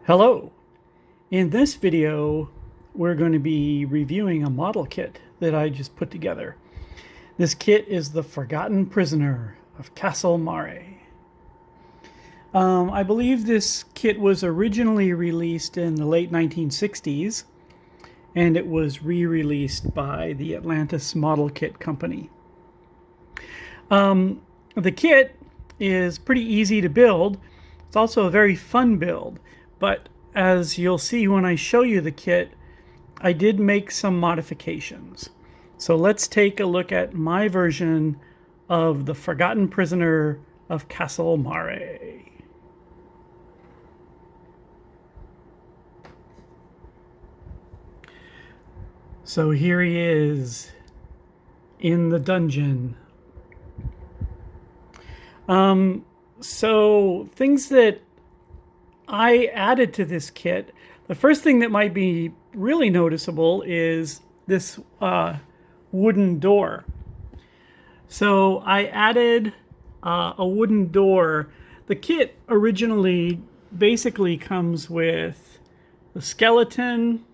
Hello! In this video, we're going to be reviewing a model kit that I just put together. This kit is the Forgotten Prisoner of Castel Mare. I believe this kit was originally released in the late 1960s, and it was re-released by the Atlantis Model Kit Company. The kit is pretty easy to build. It's also a very fun build, but as you'll see when I show you the kit, I did make some modifications. So let's take a look at my version of the Forgotten Prisoner of Castel Mare. So here he is in the dungeon. So things that I added to this kit, the first thing that might be really noticeable is this wooden door. So I added a wooden door. The kit originally basically comes with the skeleton,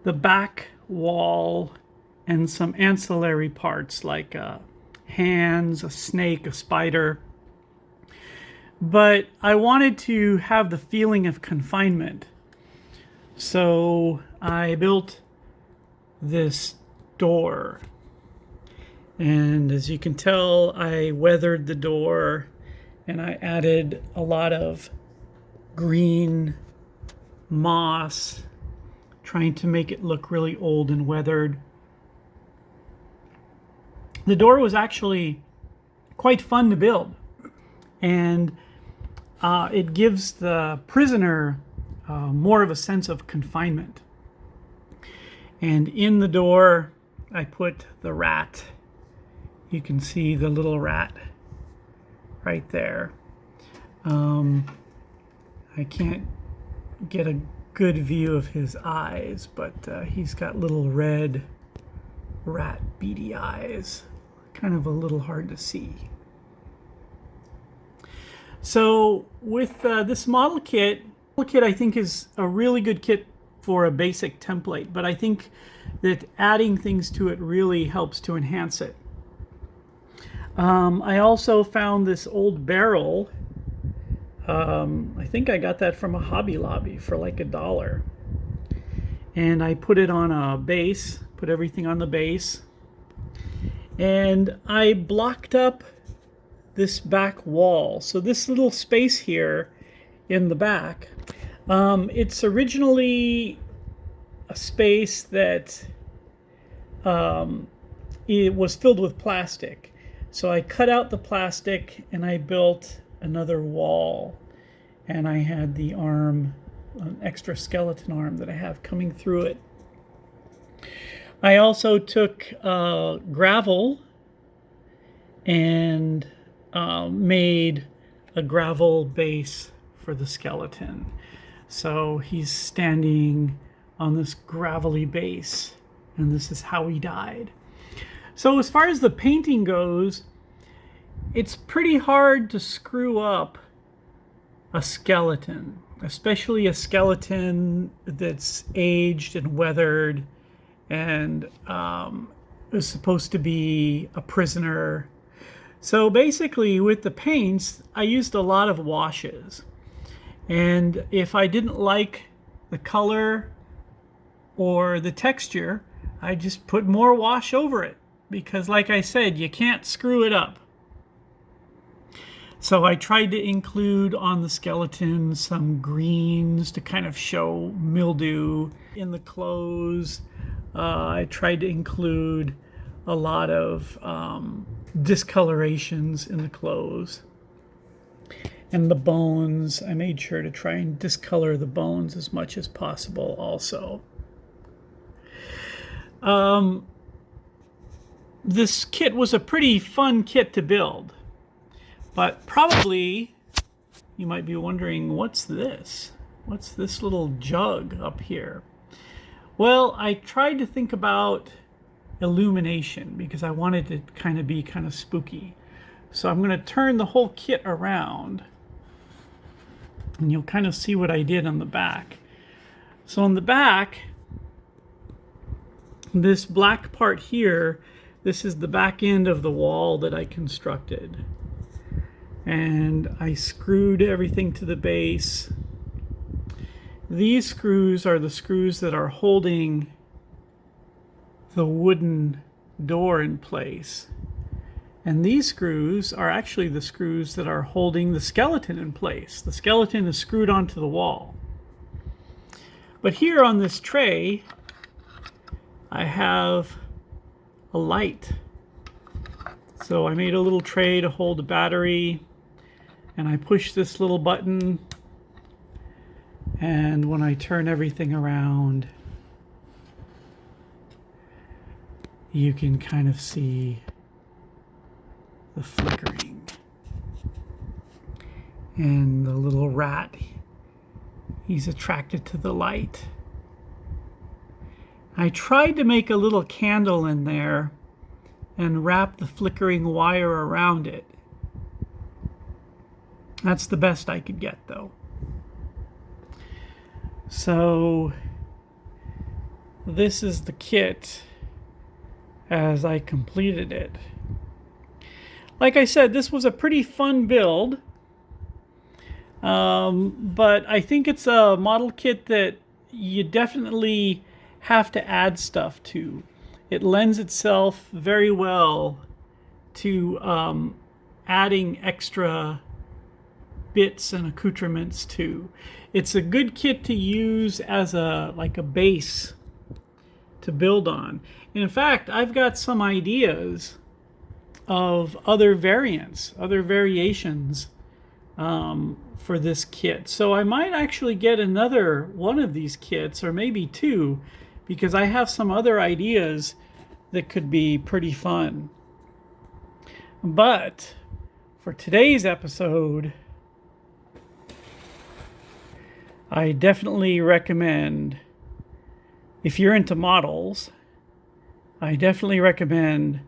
the back wall, and some ancillary parts like hands, a snake, a spider. But I wanted to have the feeling of confinement. So I built this door. And as you can tell, I weathered the door and I added a lot of green moss, trying to make it look really old and weathered. The door was actually quite fun to build, and it gives the prisoner more of a sense of confinement. And in the door, I put the rat. You can see the little rat right there. I can't get a good view of his eyes, but he's got little red rat beady eyes. Kind of a little hard to see. So with this model kit I think is a really good kit for a basic template, but I think that adding things to it really helps to enhance it. I also found this old barrel. I think I got that from a Hobby Lobby for like $1. And I put it on a base, put everything on the base. And I blocked up this back wall. So this little space here in the back, it's originally a space that it was filled with plastic. So I cut out the plastic and I built another wall. And I had the arm, an extra skeleton arm that I have coming through it. I also took gravel and made a gravel base for the skeleton. So he's standing on this gravelly base, and this is how he died. So as far as the painting goes, it's pretty hard to screw up a skeleton, especially a skeleton that's aged and weathered and is supposed to be a prisoner. So basically with the paints, I used a lot of washes. And if I didn't like the color or the texture, I just put more wash over it. Because like I said, you can't screw it up. So I tried to include on the skeleton some greens to kind of show mildew. In the clothes, I tried to include a lot of discolorations in the clothes. And the bones, I made sure to try and discolor the bones as much as possible also. This kit was a pretty fun kit to build. But probably you might be wondering, what's this? What's this little jug up here? Well, I tried to think about illumination because I wanted it to be kind of spooky. So I'm going to turn the whole kit around. And you'll kind of see what I did on the back. So on the back, this black part here, this is the back end of the wall that I constructed. And I screwed everything to the base. These screws are the screws that are holding the wooden door in place. And these screws are actually the screws that are holding the skeleton in place. The skeleton is screwed onto the wall. But here on this tray, I have a light. So I made a little tray to hold a battery, and I push this little button, and when I turn everything around, you can kind of see the flickering. And the little rat, he's attracted to the light. I tried to make a little candle in there and wrap the flickering wire around it. That's the best I could get, though. So this is the kit as I completed it. Like I said, this was a pretty fun build, but I think it's a model kit that you definitely have to add stuff to. It lends itself very well to adding extra bits and accoutrements to. It's a good kit to use as a base to build on. In fact, I've got some ideas of other variants, other variations for this kit. So I might actually get another one of these kits, or maybe two, because I have some other ideas that could be pretty fun. But for today's episode, I definitely recommend, if you're into models, I definitely recommend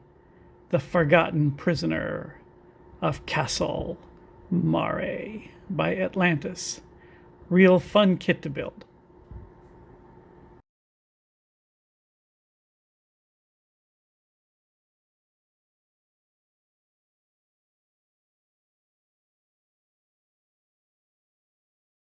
The Forgotten Prisoner of Castel Mare by Atlantis. Real fun kit to build.